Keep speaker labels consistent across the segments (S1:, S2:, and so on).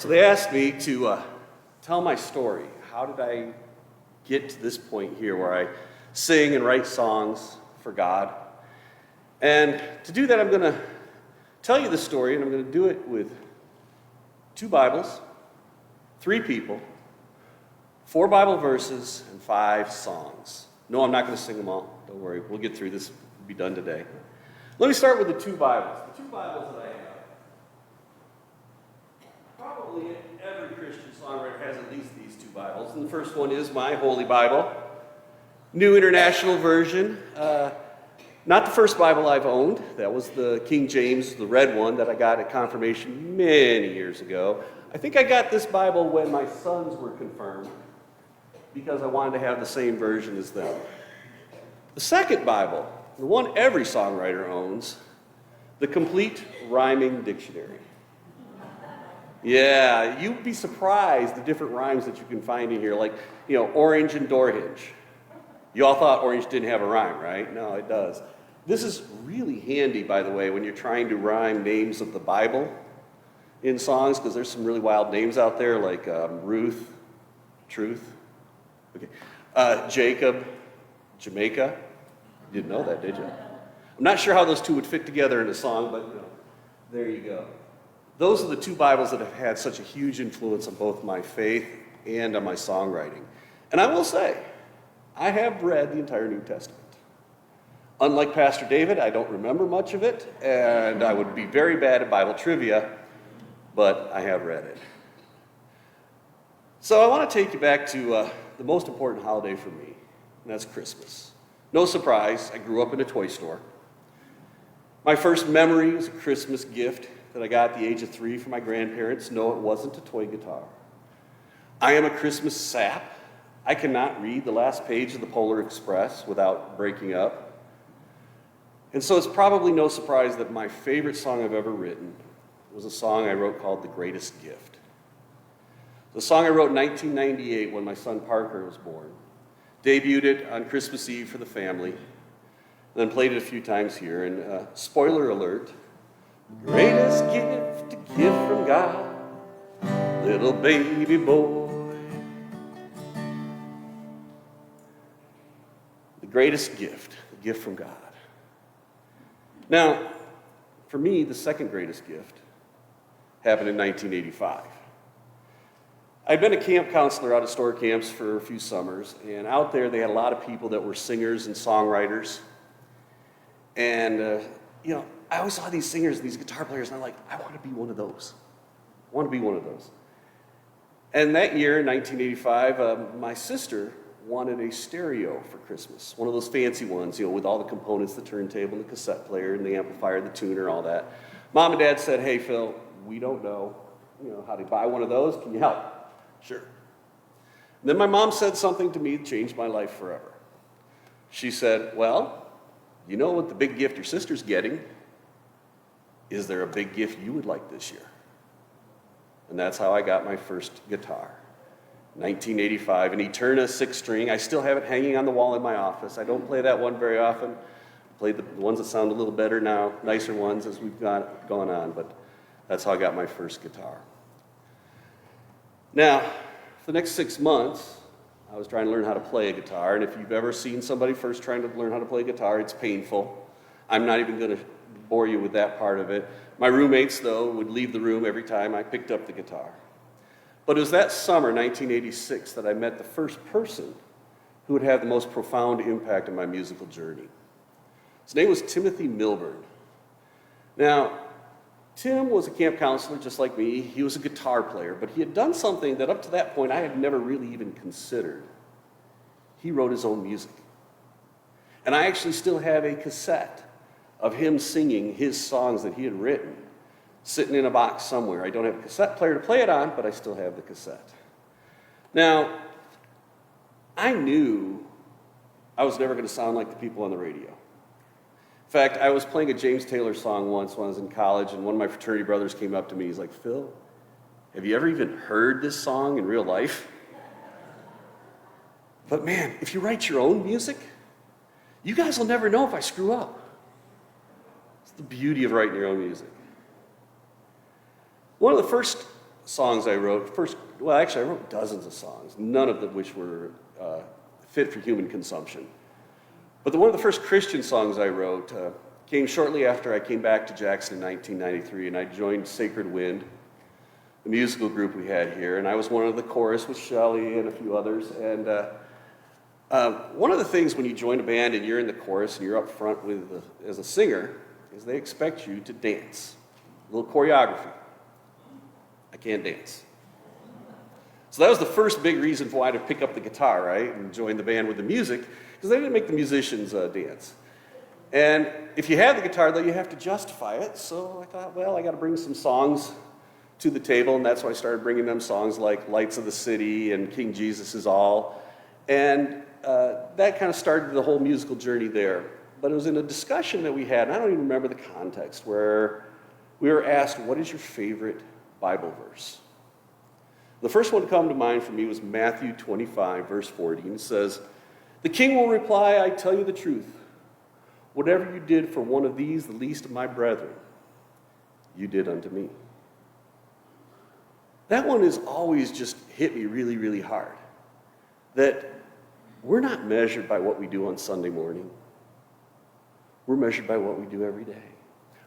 S1: So they asked me to tell my story. How did I get to this point here where I sing and write songs for God? And to do that, I'm going to tell you the story, and I'm going to do it with 2 Bibles, 3 people, 4 Bible verses, and 5 songs. No, I'm not going to sing them all. Don't worry. We'll get through this. We'll be done today. Let me start with the 2 Bibles. The 2 Bibles that I have. Probably every Christian songwriter has at least these 2 Bibles. And the first one is my Holy Bible, New International Version. Not the first Bible I've owned. That was the King James, the red one that I got at confirmation many years ago. I think I got this Bible when my sons were confirmed because I wanted to have the same version as them. The second Bible, the one every songwriter owns, the Complete Rhyming Dictionary. Yeah, you'd be surprised the different rhymes that you can find in here, like, orange and door hinge. You all thought orange didn't have a rhyme, right? No, it does. This is really handy, by the way, when you're trying to rhyme names of the Bible in songs, because there's some really wild names out there, like Ruth, Truth, Jacob, Jamaica. You didn't know that, did you? I'm not sure how those 2 would fit together in a song, but there you go. Those are the 2 Bibles that have had such a huge influence on both my faith and on my songwriting. And I will say, I have read the entire New Testament. Unlike Pastor David, I don't remember much of it, and I would be very bad at Bible trivia, but I have read it. So I want to take you back to the most important holiday for me, and that's Christmas. No surprise, I grew up in a toy store. My first memory was a Christmas gift that I got at the age of 3 from my grandparents. No, it wasn't a toy guitar. I am a Christmas sap. I cannot read the last page of the Polar Express without breaking up. And so it's probably no surprise that my favorite song I've ever written was a song I wrote called The Greatest Gift. The song I wrote in 1998 when my son Parker was born. Debuted it on Christmas Eve for the family, and then played it a few times here. And spoiler alert, greatest gift to give from God, little baby boy. The greatest gift, the gift from God. Now, for me, the second greatest gift happened in 1985. I'd been a camp counselor out of store camps for a few summers, and out there they had a lot of people that were singers and songwriters. And, I always saw these singers and these guitar players, and I'm like, I want to be one of those. I want to be one of those. And that year, in 1985, my sister wanted a stereo for Christmas, one of those fancy ones, with all the components, the turntable, the cassette player, and the amplifier, the tuner, all that. Mom and Dad said, hey, Phil, we don't know, how to buy one of those. Can you help? Sure. And then my mom said something to me that changed my life forever. She said, well, you know what the big gift your sister's getting? Is there a big gift you would like this year? And that's how I got my first guitar. 1985, an Eterna 6-string. I still have it hanging on the wall in my office. I don't play that one very often. I play the ones that sound a little better now, nicer ones as we've gone on, but that's how I got my first guitar. Now, for the next 6 months, I was trying to learn how to play a guitar, and if you've ever seen somebody first trying to learn how to play a guitar, it's painful. I'm not even going to bore you with that part of it. My roommates, though, would leave the room every time I picked up the guitar. But it was that summer, 1986, that I met the first person who would have the most profound impact on my musical journey. His name was Timothy Milburn. Now, Tim was a camp counselor just like me. He was a guitar player, but he had done something that up to that point I had never really even considered. He wrote his own music. And I actually still have a cassette of him singing his songs that he had written, sitting in a box somewhere. I don't have a cassette player to play it on, but I still have the cassette. Now, I knew I was never going to sound like the people on the radio. In fact, I was playing a James Taylor song once when I was in college, and one of my fraternity brothers came up to me. He's like, Phil, have you ever even heard this song in real life? But man, if you write your own music, you guys will never know if I screw up. It's the beauty of writing your own music. One of the first songs I wrote, I wrote dozens of songs, none of them which were fit for human consumption. But one of the first Christian songs I wrote came shortly after I came back to Jackson in 1993, and I joined Sacred Wind, the musical group we had here, and I was one of the chorus with Shelley and a few others. And one of the things when you join a band and you're in the chorus and you're up front as a singer is they expect you to dance, a little choreography. I can't dance. So that was the first big reason why to pick up the guitar, right, and join the band with the music, because they didn't make the musicians dance. And if you have the guitar, though, you have to justify it. So I thought, well, I got to bring some songs to the table, and that's why I started bringing them songs like Lights of the City and King Jesus Is All. And that kind of started the whole musical journey there. But it was in a discussion that we had, and I don't even remember the context, where we were asked, what is your favorite Bible verse? The first one to come to mind for me was Matthew 25, verse 40. And it says, "The king will reply, I tell you the truth. Whatever you did for one of these, the least of my brethren, you did unto me." That one has always just hit me really, really hard. That we're not measured by what we do on Sunday morning. We're measured by what we do every day.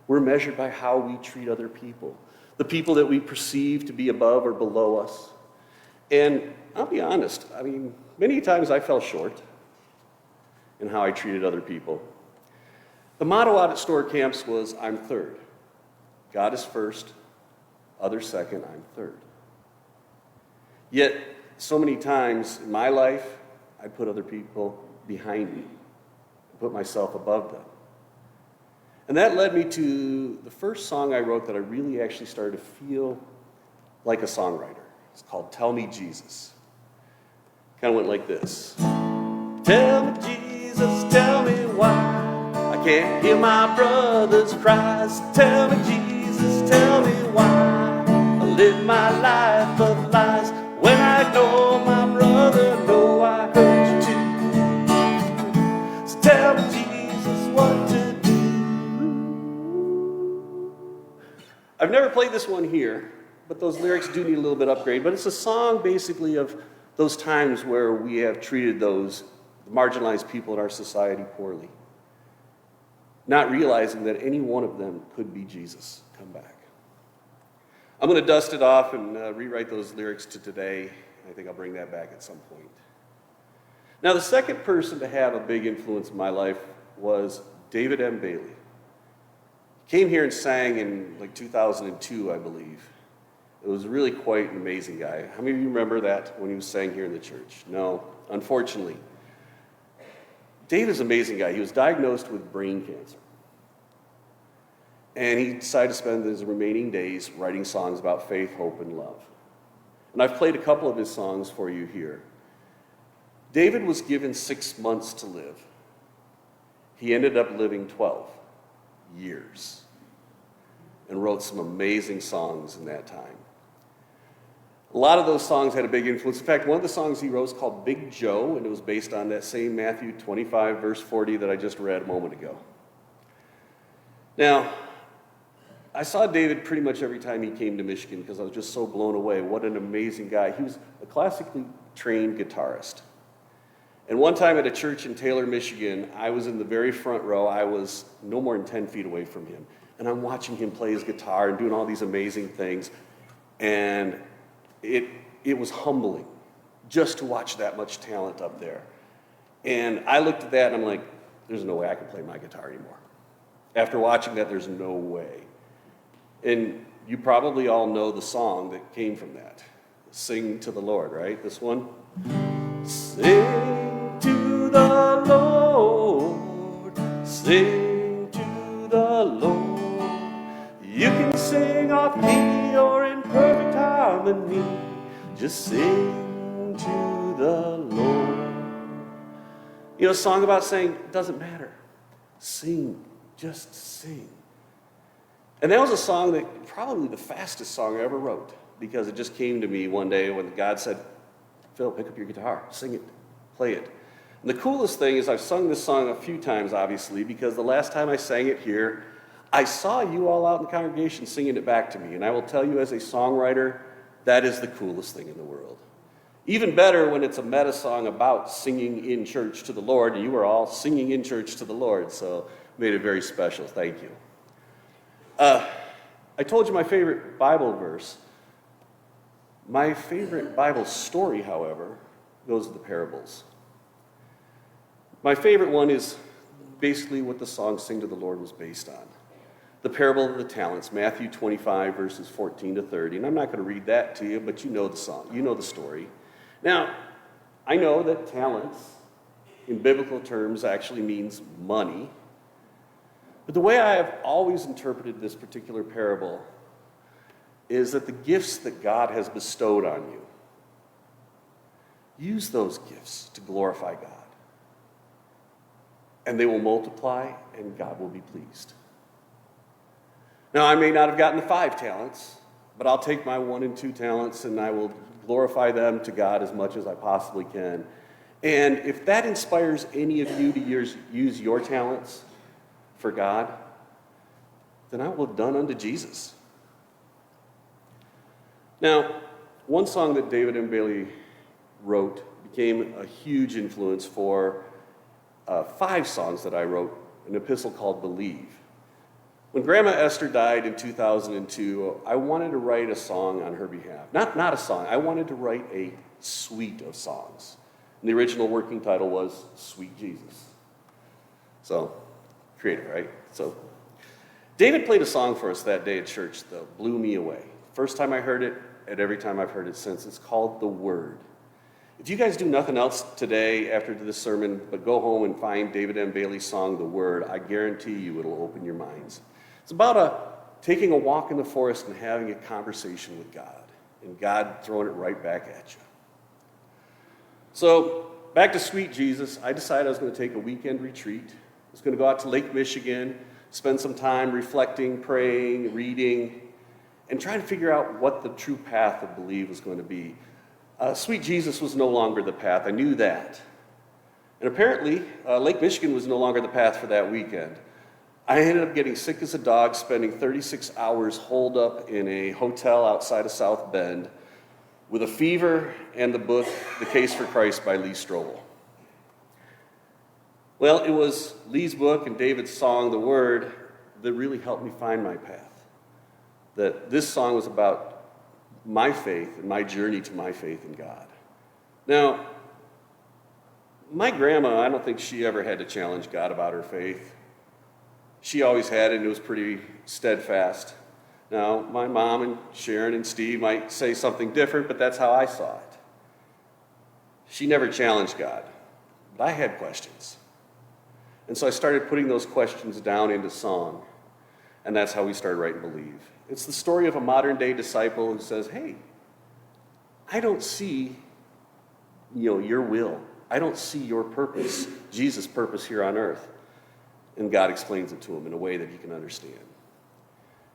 S1: We're measured by how we treat other people, the people that we perceive to be above or below us. And I'll be honest, many times I fell short in how I treated other people. The motto out at store camps was, I'm third. God is first, others second, I'm third. Yet, so many times in my life, I put other people behind me, I put myself above them. And that led me to the first song I wrote that I really actually started to feel like a songwriter. It's called Tell Me Jesus. Kind of went like this. Tell me Jesus, tell me why I can't hear my brother's cries. Tell me Jesus, tell me why I live my life of lies when I know my brother, know I hurt you too. So tell me Jesus what to do. I've never played this one here, but those lyrics do need a little bit upgrade. But it's a song basically of those times where we have treated those marginalized people in our society poorly, not realizing that any one of them could be Jesus come back. I'm going to dust it off and rewrite those lyrics to today. I think I'll bring that back at some point. Now, the second person to have a big influence in my life was David M. Bailey. He came here and sang in 2002, I believe. It was really quite an amazing guy. How many of you remember that when he was sang here in the church? No, unfortunately. David's an amazing guy. He was diagnosed with brain cancer. And he decided to spend his remaining days writing songs about faith, hope, and love. And I've played a couple of his songs for you here. David was given 6 months to live. He ended up living 12 years and wrote some amazing songs in that time. A lot of those songs had a big influence. In fact, one of the songs he wrote is called Big Joe, and it was based on that same Matthew 25, verse 40 that I just read a moment ago. Now, I saw David pretty much every time he came to Michigan because I was just so blown away. What an amazing guy. He was a classically trained guitarist. And one time at a church in Taylor, Michigan, I was in the very front row. I was no more than 10 feet away from him. And I'm watching him play his guitar and doing all these amazing things. And it was humbling just to watch that much talent up there. And I looked at that and I'm like, there's no way I can play my guitar anymore. After watching that, there's no way. And you probably all know the song that came from that. Sing to the Lord, right? This one. Sing to the Lord, sing to the Lord. You can sing off key or in perfect harmony. Just sing to the Lord. You know, a song about saying, it doesn't matter. Sing, just sing. And that was a song that probably the fastest song I ever wrote, because it just came to me one day when God said, Phil, pick up your guitar, sing it, play it. And the coolest thing is I've sung this song a few times, obviously, because the last time I sang it here, I saw you all out in the congregation singing it back to me. And I will tell you, as a songwriter, that is the coolest thing in the world. Even better when it's a meta song about singing in church to the Lord, and you are all singing in church to the Lord, so made it very special. Thank you. I told you my favorite Bible verse. My favorite Bible story, however, goes to the parables. My favorite one is basically what the song Sing to the Lord was based on. The parable of the talents, Matthew 25, verses 14 to 30. And I'm not going to read that to you, but you know the song. You know the story. Now, I know that talents, in biblical terms, actually means money. But the way I have always interpreted this particular parable is that the gifts that God has bestowed on you, use those gifts to glorify God. And they will multiply, and God will be pleased. Now, I may not have gotten the 5 talents, but I'll take my 1 and 2 talents, and I will glorify them to God as much as I possibly can. And if that inspires any of you to use your talents for God, then I will have done unto Jesus. Now, one song that David M. Bailey wrote became a huge influence for 5 songs that I wrote, an epistle called Believe. When Grandma Esther died in 2002, I wanted to write a song on her behalf. Not a song, I wanted to write a suite of songs. And the original working title was Sweet Jesus. So, creative, right? So, David played a song for us that day at church that blew me away. First time I heard it, and every time I've heard it since. It's called The Word. If you guys do nothing else today after this sermon, but go home and find David M. Bailey's song, The Word, I guarantee you it'll open your minds. It's about taking a walk in the forest and having a conversation with God, and God throwing it right back at you. So, back to Sweet Jesus, I decided I was going to take a weekend retreat. I was going to go out to Lake Michigan, spend some time reflecting, praying, reading, and trying to figure out what the true path of belief was going to be. Sweet Jesus was no longer the path. I knew that. And apparently, Lake Michigan was no longer the path for that weekend. I ended up getting sick as a dog, spending 36 hours holed up in a hotel outside of South Bend with a fever and the book, The Case for Christ by Lee Strobel. Well, it was Lee's book and David's song, The Word, that really helped me find my path. That this song was about my faith and my journey to my faith in God. Now, my grandma, I don't think she ever had to challenge God about her faith. She always had it, and it was pretty steadfast. Now, my mom and Sharon and Steve might say something different, but that's how I saw it. She never challenged God, but I had questions. And so I started putting those questions down into song, and that's how we started writing Believe. It's the story of a modern-day disciple who says, hey, I don't see, your will. I don't see your purpose, Jesus' purpose here on earth. And God explains it to him in a way that he can understand.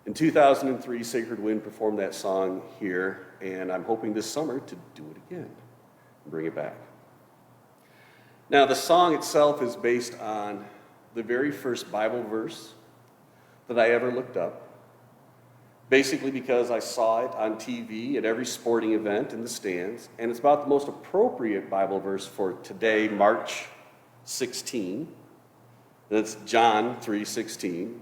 S1: In 2003, Sacred Wind performed that song here, and I'm hoping this summer to do it again and bring it back. Now, the song itself is based on the very first Bible verse that I ever looked up, basically because I saw it on TV at every sporting event in the stands, and it's about the most appropriate Bible verse for today, March 16. That's John 3:16.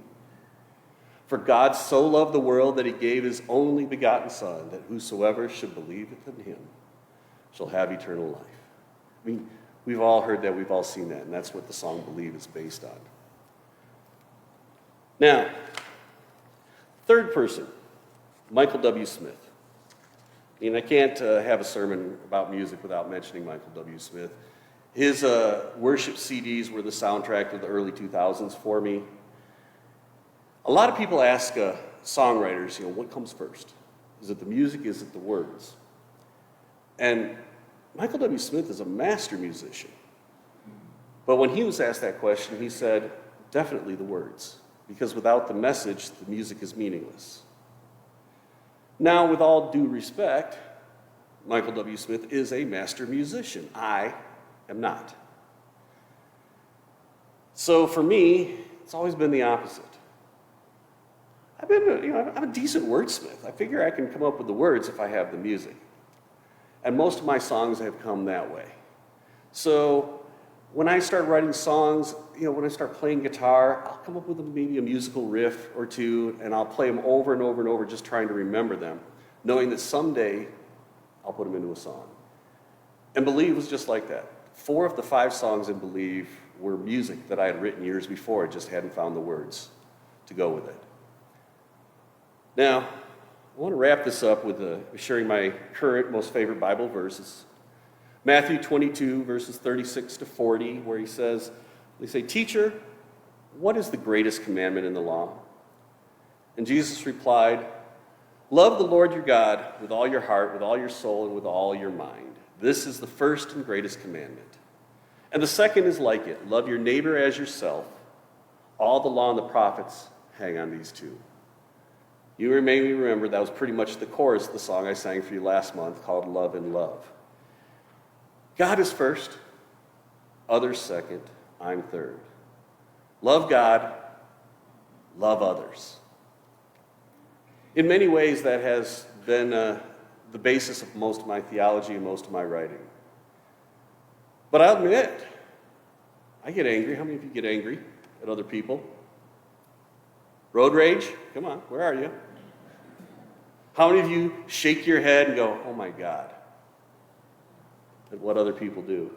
S1: For God so loved the world that he gave his only begotten Son, that whosoever should believe in him shall have eternal life. I mean, we've all heard that, we've all seen that, and that's what the song Believe is based on. Now, third person, Michael W. Smith. And I can't have a sermon about music without mentioning Michael W. Smith. His worship CDs were the soundtrack of the early 2000s for me. A lot of people ask songwriters, what comes first? Is it the music? Is it the words? And Michael W. Smith is a master musician. But when he was asked that question, he said, definitely the words. Because without the message, the music is meaningless. Now, with all due respect, Michael W. Smith is a master musician. I am not. So for me, it's always been the opposite. I'm a decent wordsmith. I figure I can come up with the words if I have the music. And most of my songs have come that way. So when I start writing songs, when I start playing guitar, I'll come up with maybe a musical riff or two, and I'll play them over and over and over, just trying to remember them, knowing that someday I'll put them into a song. And Believe was just like that. 4 of the 5 songs in Believe were music that I had written years before. I just hadn't found the words to go with it. Now, I want to wrap this up with sharing my current most favorite Bible verses. Matthew 22, verses 36 to 40, where they say, "Teacher, what is the greatest commandment in the law?" And Jesus replied, "Love the Lord your God with all your heart, with all your soul, and with all your mind. This is the first and greatest commandment. And the second is like it, love your neighbor as yourself. All the law and the prophets hang on these 2. You may remember that was pretty much the chorus of the song I sang for you last month called Love and Love. God is first, others second, I'm third. Love God, love others. In many ways, that has been the basis of most of my theology and most of my writing. But I'll admit, I get angry. How many of you get angry at other people? Road rage? Come on, where are you? How many of you shake your head and go, "Oh my God," at what other people do?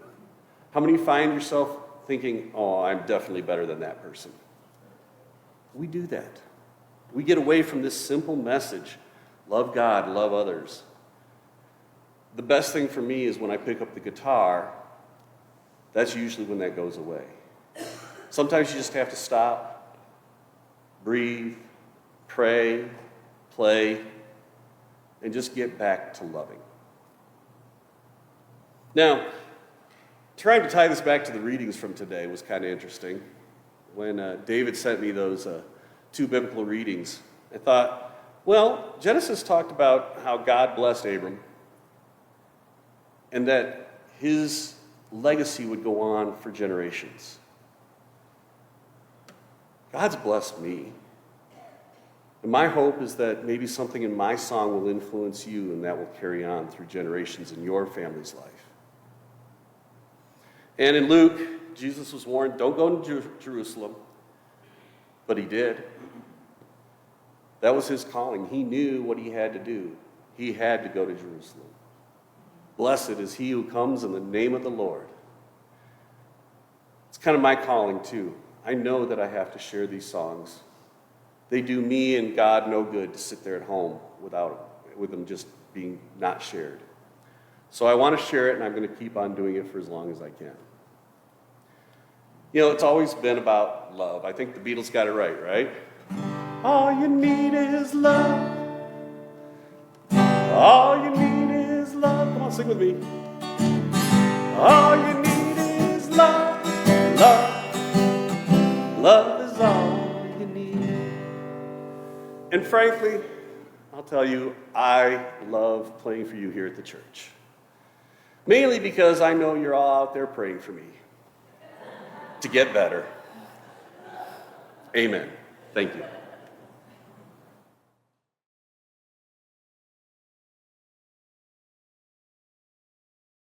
S1: How many find yourself thinking, "Oh, I'm definitely better than that person"? We do that. We get away from this simple message, love God, love others. The best thing for me is when I pick up the guitar, that's usually when that goes away. Sometimes you just have to stop, breathe, pray, play, and just get back to loving. Now, trying to tie this back to the readings from today was kind of interesting. When David sent me those 2 biblical readings, I thought, well, Genesis talked about how God blessed Abram and that his legacy would go on for generations. God's blessed me. And my hope is that maybe something in my song will influence you, and that will carry on through generations in your family's life. And in Luke, Jesus was warned, don't go to Jerusalem, but he did. That was his calling. He knew what he had to do. He had to go to Jerusalem. Blessed is he who comes in the name of the Lord. It's kind of my calling, too. I know that I have to share these songs. They do me and God no good to sit there at home with them just being not shared. So I want to share it, and I'm going to keep on doing it for as long as I can. It's always been about love. I think the Beatles got it right? All you need is love. All you need is love. Come on, sing with me. All you need is love. Love. Love is all you need. And frankly, I'll tell you, I love playing for you here at the church. Mainly because I know you're all out there praying for me to get better. Amen. Thank you.